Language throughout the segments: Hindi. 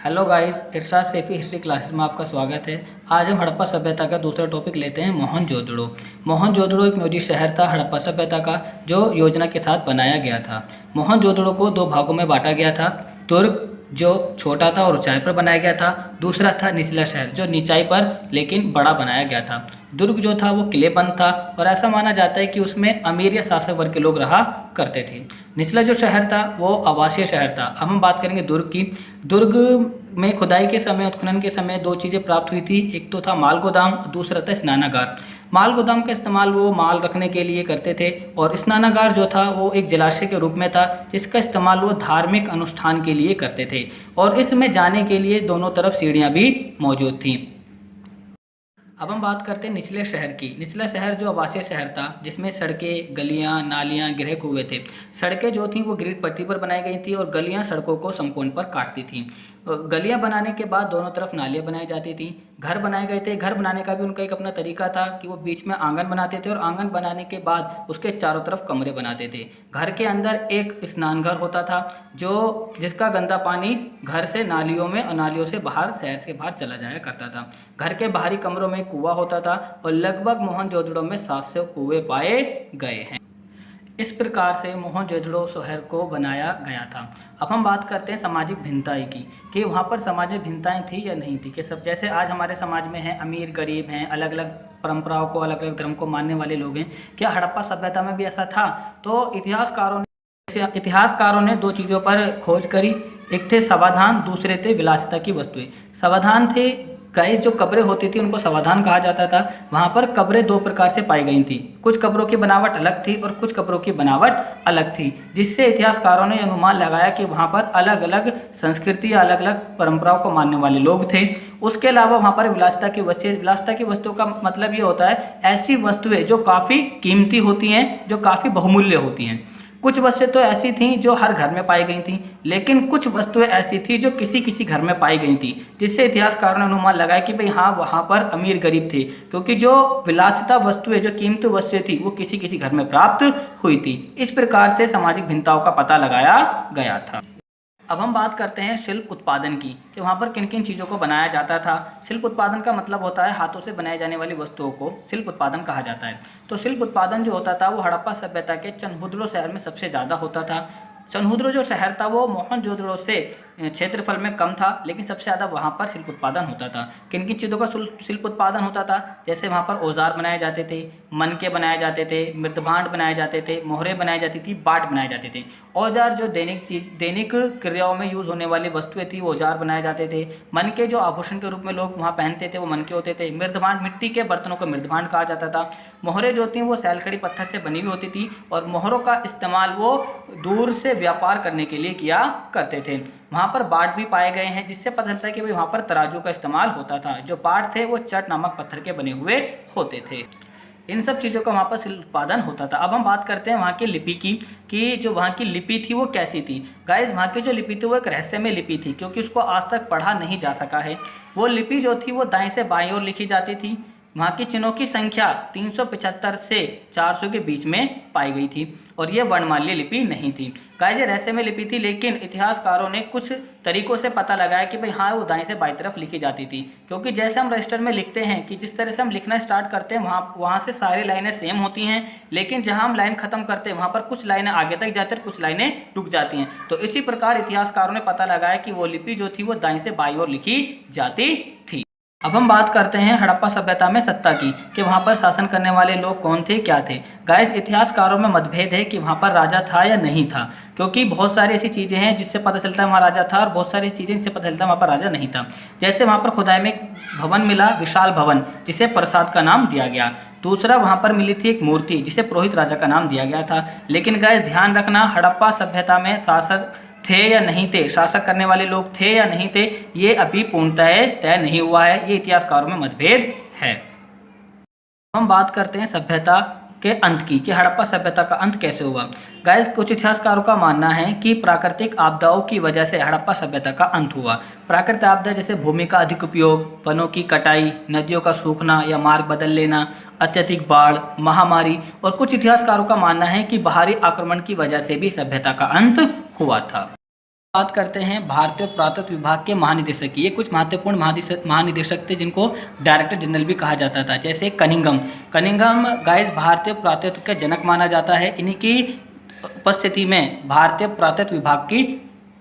हेलो गाइस, इरशाद सैफी हिस्ट्री क्लासेस में आपका स्वागत है। आज हम हड़प्पा सभ्यता का दूसरा टॉपिक लेते हैं, मोहनजोदड़ो। मोहनजोदड़ो एक नोजी शहर था हड़प्पा सभ्यता का, जो योजना के साथ बनाया गया था। मोहनजोदड़ो को दो भागों में बांटा गया था। दुर्ग जो छोटा था और ऊंचाई पर बनाया गया था, दूसरा था निचला शहर जो नीचाई पर लेकिन बड़ा बनाया गया था। दुर्ग जो था वो किलेबंद था और ऐसा माना जाता है कि उसमें अमीर या शासक वर्ग के लोग रहा करते थे। निचला जो शहर था वो आवासीय शहर था। अब हम बात करेंगे दुर्ग की। दुर्ग में खुदाई के समय, उत्खनन के समय दो चीज़ें प्राप्त हुई थी। एक तो था माल गोदाम, दूसरा था स्नानागार। माल गोदाम का इस्तेमाल वो माल रखने के लिए करते थे और स्नानागार जो था वो एक जलाशय के रूप में था जिसका इस्तेमाल वो धार्मिक अनुष्ठान के लिए करते थे और इसमें जाने के लिए दोनों तरफ सीढ़ियाँ भी मौजूद थीं। अब हम बात करते हैं निचले शहर की। निचला शहर जो आवासीय शहर था जिसमें सड़कें, गलियां, नालियां, गृह कुएं थे। सड़कें जो थीं वो ग्रिड पट्टी पर बनाई गई थी और गलियां सड़कों को समकोण पर काटती थीं। गलियां बनाने के बाद दोनों तरफ नालियां बनाई जाती थीं। घर बनाए गए थे। घर बनाने का भी उनका एक अपना तरीका था कि वो बीच में आंगन बनाते थे और आंगन बनाने के बाद उसके चारों तरफ कमरे बनाते थे। घर के अंदर एक स्नान घर होता था जो जिसका गंदा पानी घर से नालियों में और नालियों से बाहर, शहर से बाहर चला जाया करता था। घर के बाहरी कमरों में कुआं होता था और लगभग मोहनजोदड़ो में 700 कुएं पाए गए हैं। इस प्रकार से मोहनजोदड़ो शहर को बनाया गया था। अब हम बात करते हैं सामाजिक भिन्नताएं की कि वहाँ पर समाज में भिन्नताएं थी या नहीं थी। कि सब जैसे आज हमारे समाज में हैं अमीर गरीब हैं, अलग अलग परंपराओं को, अलग अलग धर्म को मानने वाले लोग हैं, क्या हड़प्पा सभ्यता में भी ऐसा था? तो इतिहासकारों ने दो चीज़ों पर खोज करी। एक थे समाधान, दूसरे थे विलासिता की वस्तुएं। समाधान थे गाइस, जो कब्रें होती थी उनको समाधान कहा जाता था। वहाँ पर कब्रें दो प्रकार से पाई गई थी। कुछ कब्रों की बनावट अलग थी और कुछ कब्रों की बनावट अलग थी, जिससे इतिहासकारों ने अनुमान लगाया कि वहाँ पर अलग अलग संस्कृति या अलग अलग परंपराओं को मानने वाले लोग थे। उसके अलावा वहाँ पर विलासिता की वस्तुओं का मतलब ये होता है ऐसी वस्तुएं जो काफ़ी कीमती होती हैं, जो काफ़ी बहुमूल्य होती हैं। कुछ वस्तुएं तो ऐसी थीं जो हर घर में पाई गई थीं, लेकिन कुछ वस्तुएं ऐसी थी जो किसी किसी घर में पाई गई थी, जिससे इतिहासकारों ने अनुमान लगाया कि भाई हाँ, वहाँ पर अमीर गरीब थे, क्योंकि जो विलासिता वस्तुएं, जो कीमती वस्तुएं थी वो किसी किसी घर में प्राप्त हुई थी। इस प्रकार से सामाजिक भिन्नताओं का पता लगाया गया था। अब हम बात करते हैं शिल्प उत्पादन की कि वहाँ पर किन किन चीज़ों को बनाया जाता था। शिल्प उत्पादन का मतलब होता है हाथों से बनाई जाने वाली वस्तुओं को शिल्प उत्पादन कहा जाता है। तो शिल्प उत्पादन जो होता था वो हड़प्पा सभ्यता के चनहुद्रो शहर में सबसे ज़्यादा होता था। चनहुद्रो जो शहर था वो मोहनजोदड़ो से क्षेत्रफल में कम था, लेकिन सबसे ज़्यादा वहाँ पर शिल्प उत्पादन होता था। किन किन चीज़ों का शिल्प उत्पादन होता था? जैसे वहाँ पर औजार बनाए जाते थे, मनके बनाए जाते थे, मृदभांड बनाए जाते थे, मोहरे बनाई जाती थी, बाट बनाए जाते थे। औजार जो दैनिक क्रियाओं में यूज़ होने वाली वस्तुएं थी वो औजार बनाए जाते थे। मनके जो आभूषण के रूप में लोग वहाँ पहनते थे वो मनके होते थे। मृदभांड, मिट्टी के बर्तनों को मृदभांड कहा जाता था। मोहरे जो थी वो सैलखड़ी पत्थर से बनी हुई होती थी और मोहरों का इस्तेमाल वो दूर से व्यापार करने के लिए किया करते थे। वहाँ पर बाट भी पाए गए हैं, जिससे पता चलता है कि भाई वहाँ पर तराजू का इस्तेमाल होता था। जो बाट थे वो चट नामक पत्थर के बने हुए होते थे। इन सब चीज़ों का वहाँ पर शिल्प उत्पादन होता था। अब हम बात करते हैं वहाँ की लिपि की कि जो वहाँ की लिपि थी वो कैसी थी। गाइस, वहाँ की जो लिपि थी वो एक रहस्यमय लिपि थी, क्योंकि उसको आज तक पढ़ा नहीं जा सका है। वो लिपि जो थी वो दाएं से बाएं ओर लिखी जाती थी। वहाँ की चिन्हों की संख्या 375 से 400 के बीच में पाई गई थी और ये वर्णमाल्य लिपि नहीं थी। गाइस, ये रहस्यमय लिपि थी, लेकिन इतिहासकारों ने कुछ तरीकों से पता लगाया कि भाई हाँ, वो दाएं से बाईं तरफ लिखी जाती थी। क्योंकि जैसे हम रजिस्टर में लिखते हैं कि जिस तरह से हम लिखना स्टार्ट करते हैं वहाँ से सारी लाइनें सेम होती हैं, लेकिन जहाँ हम लाइन खत्म करते हैं वहाँ पर कुछ लाइनें आगे तक जाती हैं, कुछ लाइनें रुक जाती हैं। तो इसी प्रकार इतिहासकारों ने पता लगाया कि वो लिपि जो थी वो दाएं से बाईं ओर लिखी जाती थी। अब हम बात करते हैं हड़प्पा सभ्यता में सत्ता की कि वहाँ पर शासन करने वाले लोग कौन थे, क्या थे। गाइस, इतिहासकारों में मतभेद है कि वहाँ पर राजा था या नहीं था, क्योंकि बहुत सारी ऐसी चीज़ें हैं जिससे पता चलता है वहाँ राजा था और बहुत सारी चीज़ें जिससे पता चलता है वहाँ पर राजा नहीं था। जैसे वहाँ पर खुदाई में एक भवन मिला, विशाल भवन, जिसे प्रसाद का नाम दिया गया। दूसरा, वहाँ पर मिली थी एक मूर्ति जिसे पुरोहित राजा का नाम दिया गया था। लेकिन गाइस, ध्यान रखना, हड़प्पा सभ्यता में शासक थे या नहीं थे, शासक करने वाले लोग थे या नहीं थे, ये अभी पूर्णतः तय नहीं हुआ है। ये इतिहासकारों में मतभेद है। हम बात करते हैं सभ्यता के अंत की कि हड़प्पा सभ्यता का अंत कैसे हुआ। गाइस, कुछ इतिहासकारों का मानना है कि प्राकृतिक आपदाओं की वजह से हड़प्पा सभ्यता का अंत हुआ। प्राकृतिक आपदा जैसे भूमि का अधिक उपयोग, वनों की कटाई, नदियों का सूखना या मार्ग बदल लेना, अत्यधिक बाढ़, महामारी, और कुछ इतिहासकारों का मानना है कि बाहरी आक्रमण की वजह से भी सभ्यता का अंत हुआ था। बात करते हैं भारतीय पुरातत्व विभाग के महानिदेशक की। ये कुछ महत्वपूर्ण महानिदेशक थे जिनको डायरेक्टर जनरल भी कहा जाता था। जैसे कनिंघम गाइस भारतीय पुरातत्व के जनक माना जाता है। इन्हीं की उपस्थिति में भारतीय पुरातत्व विभाग की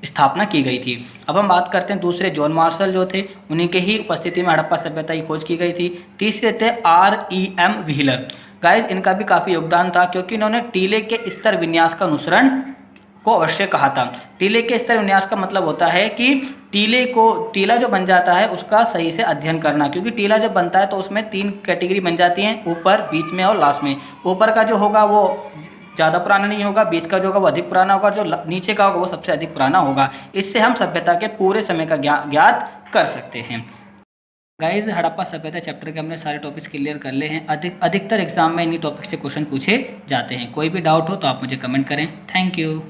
स्थापना की गई थी। अब हम बात करते हैं दूसरे जॉन मार्शल जो थे, उन्हीं के ही उपस्थिति में हड़प्पा सभ्यता की खोज की गई थी। तीसरे थे REM व्हीलर। गाइस इनका भी काफ़ी योगदान था क्योंकि इन्होंने टीले के स्तर विन्यास का अनुसरण को अवश्य कहा था। टीले के स्तर विन्यास का मतलब होता है कि टीला जो बन जाता है उसका सही से अध्ययन करना, क्योंकि टीला जब बनता है तो उसमें 3 कैटेगरी बन जाती हैं, ऊपर, बीच में और लास्ट में। ऊपर का जो होगा वो ज़्यादा पुराना नहीं होगा, बीच का जो होगा वो अधिक पुराना होगा, जो नीचे का होगा वो सबसे अधिक पुराना होगा। इससे हम सभ्यता के पूरे समय का ज्ञात कर सकते हैं। गाइज हड़प्पा सभ्यता चैप्टर के हमने सारे टॉपिक्स क्लियर कर ले हैं। अधिकतर एग्जाम में इन्हीं टॉपिक से क्वेश्चन पूछे जाते हैं। कोई भी डाउट हो तो आप मुझे कमेंट करें। Thank you.